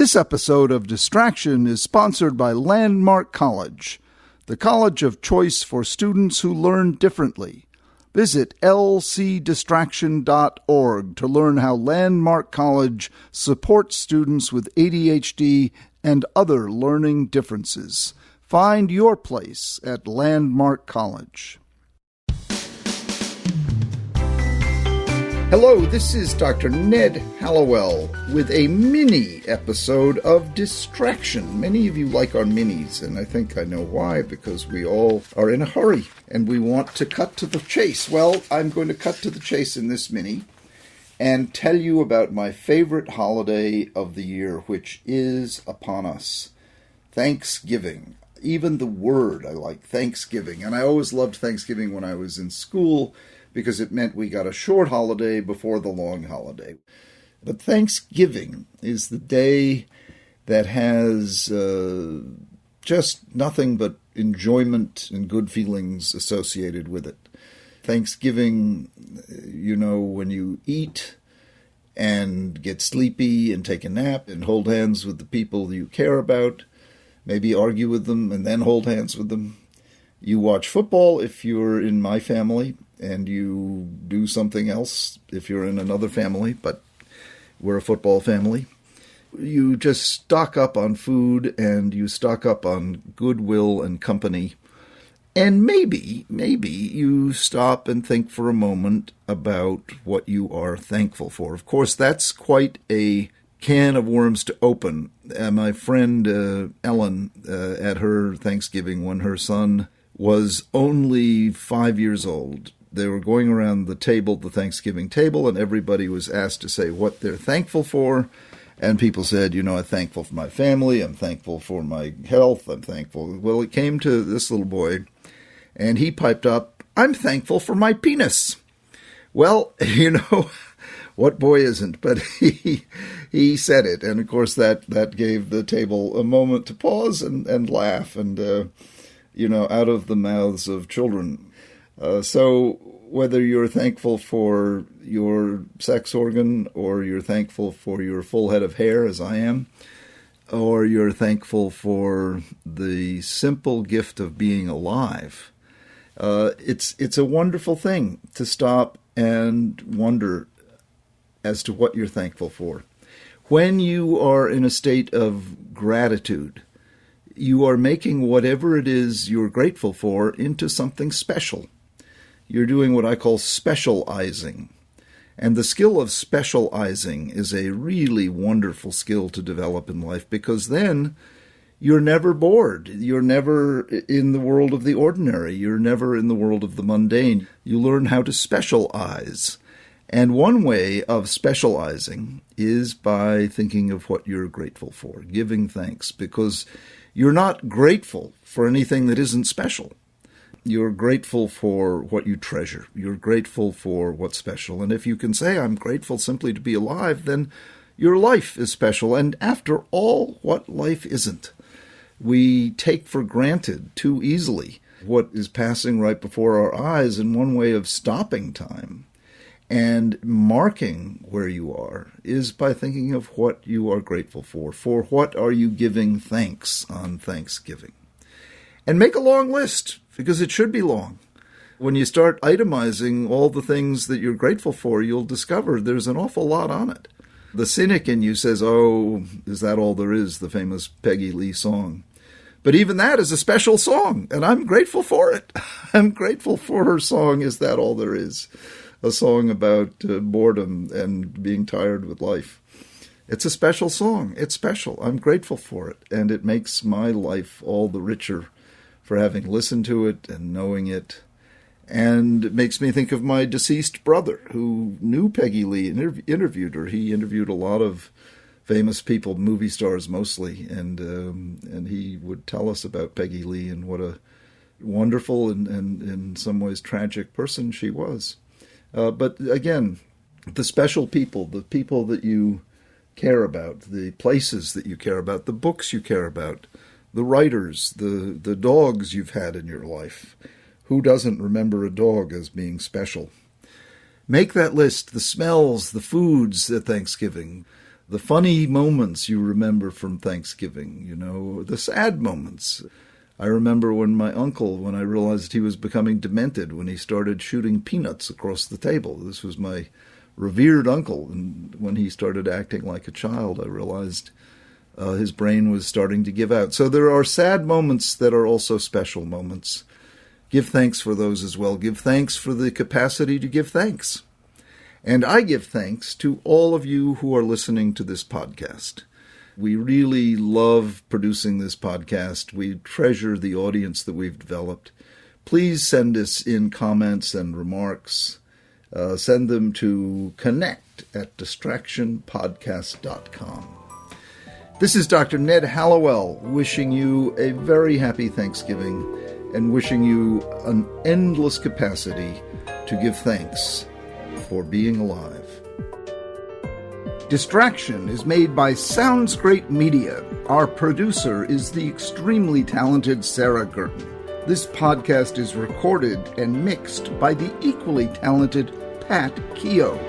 This episode of Distraction is sponsored by Landmark College, the college of choice for students who learn differently. Visit lcdistraction.org to learn how Landmark College supports students with ADHD and other learning differences. Find your place at Landmark College. Hello, this is Dr. Ned Hallowell with a mini episode of Distraction. Many of you like our minis, and I think I know why, because we all are in a hurry and we want to cut to the chase. Well, I'm going to cut to the chase in this mini and tell you about my favorite holiday of the year, which is upon us, Thanksgiving. Even the word I like, Thanksgiving. And I always loved Thanksgiving when I was in school, because it meant we got a short holiday before the long holiday. But Thanksgiving is the day that has just nothing but enjoyment and good feelings associated with it. Thanksgiving, you know, when you eat and get sleepy and take a nap and hold hands with the people you care about, maybe argue with them and then hold hands with them. You watch football if you're in my family, and you do something else if you're in another family, but we're a football family. You just stock up on food, and you stock up on goodwill and company. And maybe you stop and think for a moment about what you are thankful for. Of course, that's quite a can of worms to open. My friend Ellen, at her Thanksgiving, when her son was only 5 years old, they were going around the table, the Thanksgiving table, and everybody was asked to say what they're thankful for. And people said, you know, I'm thankful for my family, I'm thankful for my health, I'm thankful. Well, it came to this little boy, and he piped up, I'm thankful for my penis. Well, you know, what boy isn't? But he said it, and of course that gave the table a moment to pause and laugh, and, you know, out of the mouths of children. So whether you're thankful for your sex organ, or you're thankful for your full head of hair, as I am, or you're thankful for the simple gift of being alive, it's a wonderful thing to stop and wonder as to what you're thankful for. When you are in a state of gratitude, you are making whatever it is you're grateful for into something special. You're doing what I call special-izing. And the skill of special-izing is a really wonderful skill to develop in life, because then you're never bored. You're never in the world of the ordinary. You're never in the world of the mundane. You learn how to special-ize. And one way of special-izing is by thinking of what you're grateful for, giving thanks, because you're not grateful for anything that isn't special. You're grateful for what you treasure. You're grateful for what's special. And if you can say, I'm grateful simply to be alive, then your life is special. And after all, what life isn't? We take for granted too easily what is passing right before our eyes. And one way of stopping time and marking where you are is by thinking of what you are grateful for. For what are you giving thanks on Thanksgiving? And make a long list, because it should be long. When you start itemizing all the things that you're grateful for, you'll discover there's an awful lot on it. The cynic in you says, oh, is that all there is? The famous Peggy Lee song. But even that is a special song, and I'm grateful for it. I'm grateful for her song, Is That All There Is? A song about boredom and being tired with life. It's a special song. It's special. I'm grateful for it, and it makes my life all the richer for having listened to it and knowing it. And it makes me think of my deceased brother, who knew Peggy Lee and interviewed her. He interviewed a lot of famous people, movie stars mostly, and he would tell us about Peggy Lee and what a wonderful and in some ways tragic person she was. But again, the special people, the people that you care about, the places that you care about, the books you care about, the writers, the dogs you've had in your life. Who doesn't remember a dog as being special? Make that list, the smells, the foods at Thanksgiving, the funny moments you remember from Thanksgiving, the sad moments. I remember when I realized he was becoming demented, when he started shooting peanuts across the table. This was my revered uncle, and when he started acting like a child, I realized his brain was starting to give out. So there are sad moments that are also special moments. Give thanks for those as well. Give thanks for the capacity to give thanks. And I give thanks to all of you who are listening to this podcast. We really love producing this podcast. We treasure the audience that we've developed. Please send us in comments and remarks. Send them to connect@distractionpodcast.com. This is Dr. Ned Hallowell wishing you a very happy Thanksgiving and wishing you an endless capacity to give thanks for being alive. Distraction is made by Sounds Great Media. Our producer is the extremely talented Sarah Guertin. This podcast is recorded and mixed by the equally talented Pat Keogh.